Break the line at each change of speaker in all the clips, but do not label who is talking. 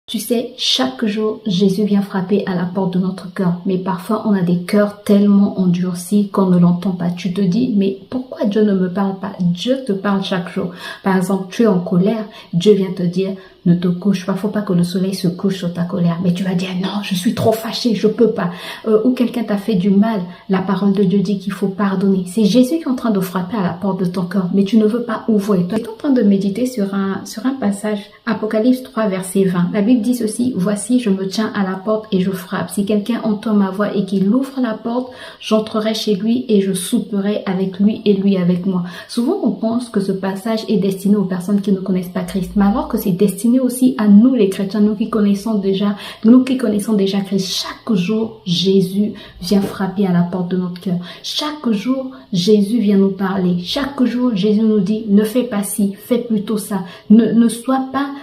Tu sais, chaque jour, Jésus vient frapper à la porte de notre cœur. Mais parfois, on a des cœurs tellement endurcis qu'on ne l'entend pas. Tu te dis, mais pourquoi Dieu ne me parle pas? Dieu te parle chaque jour. Par exemple, tu es en colère, Dieu vient te dire, ne te couche pas, faut pas que le soleil se couche sur ta colère. Mais tu vas dire, non, je suis trop fâché, je peux pas. Ou quelqu'un t'a fait du mal, la parole de Dieu dit qu'il faut pardonner. C'est Jésus qui est en train de frapper à la porte de ton cœur, mais tu ne veux pas ouvrir. Tu es en train de méditer sur un passage, Apocalypse 3, verset 20. La Bible dit ceci, voici, je me tiens à la porte et je frappe. Si quelqu'un entend ma voix et qu'il ouvre la porte, j'entrerai chez lui et je souperai avec lui et lui avec moi. Souvent, on pense que ce passage est destiné aux personnes qui ne connaissent pas Christ, mais alors que c'est destiné aussi à nous les chrétiens, nous qui connaissons déjà Christ. Chaque jour, Jésus vient frapper à la porte de notre cœur. Chaque jour, Jésus vient nous parler. Chaque jour, Jésus nous dit, ne fais pas ci, fais plutôt ça. Ne sois pas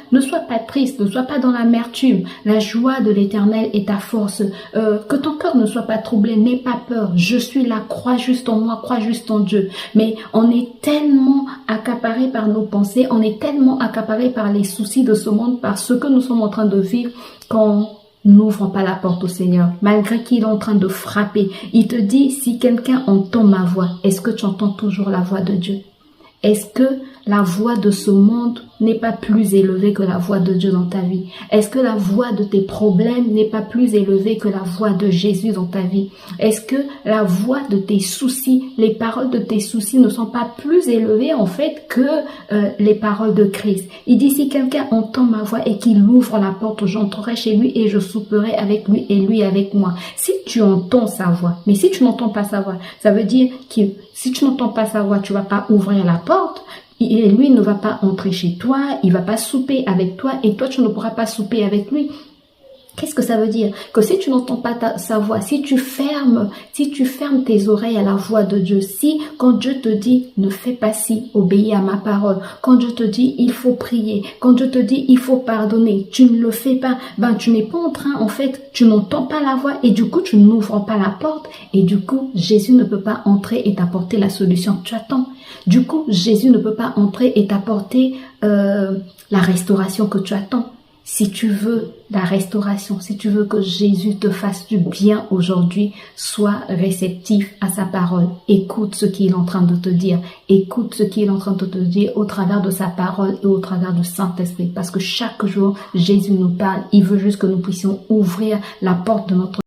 triste, ne sois pas dans l'amertume. La joie de l'Éternel est ta force. Que ton cœur ne soit pas troublé, n'aie pas peur. Je suis là, crois juste en moi, crois juste en Dieu. Mais on est tellement accaparé par nos pensées, on est tellement accaparé par les soucis de ce monde, par ce que nous sommes en train de vivre, qu'on n'ouvre pas la porte au Seigneur, malgré qu'il est en train de frapper. Il te dit, si quelqu'un entend ma voix, est-ce que tu entends toujours la voix de Dieu? Est-ce que la voix de ce monde n'est pas plus élevée que la voix de Dieu dans ta vie? Est-ce que la voix de tes problèmes n'est pas plus élevée que la voix de Jésus dans ta vie? Est-ce que la voix de tes soucis, les paroles de tes soucis ne sont pas plus élevées en fait que les paroles de Christ? Il dit, si quelqu'un entend ma voix et qu'il ouvre la porte, j'entrerai chez lui et je souperai avec lui et lui avec moi. Si tu entends sa voix, mais si tu n'entends pas sa voix, ça veut dire que si tu n'entends pas sa voix, tu vas pas ouvrir la porte. Et lui ne va pas entrer chez toi, il va pas souper avec toi et toi tu ne pourras pas souper avec lui. Qu'est-ce que ça veut dire? Que si tu n'entends pas sa voix, si tu fermes tes oreilles à la voix de Dieu, si quand Dieu te dit ne fais pas ci, obéis à ma parole, quand Dieu te dit il faut prier, quand Dieu te dit il faut pardonner, tu ne le fais pas, tu n'es pas en train, en fait, tu n'entends pas la voix et du coup tu n'ouvres pas la porte et du coup Jésus ne peut pas entrer et t'apporter la solution que tu attends. Du coup Jésus ne peut pas entrer et t'apporter la restauration que tu attends. Si tu veux la restauration, si tu veux que Jésus te fasse du bien aujourd'hui, sois réceptif à sa parole. Écoute ce qu'il est en train de te dire. Écoute ce qu'il est en train de te dire au travers de sa parole et au travers du Saint-Esprit. Parce que chaque jour, Jésus nous parle. Il veut juste que nous puissions ouvrir la porte de notre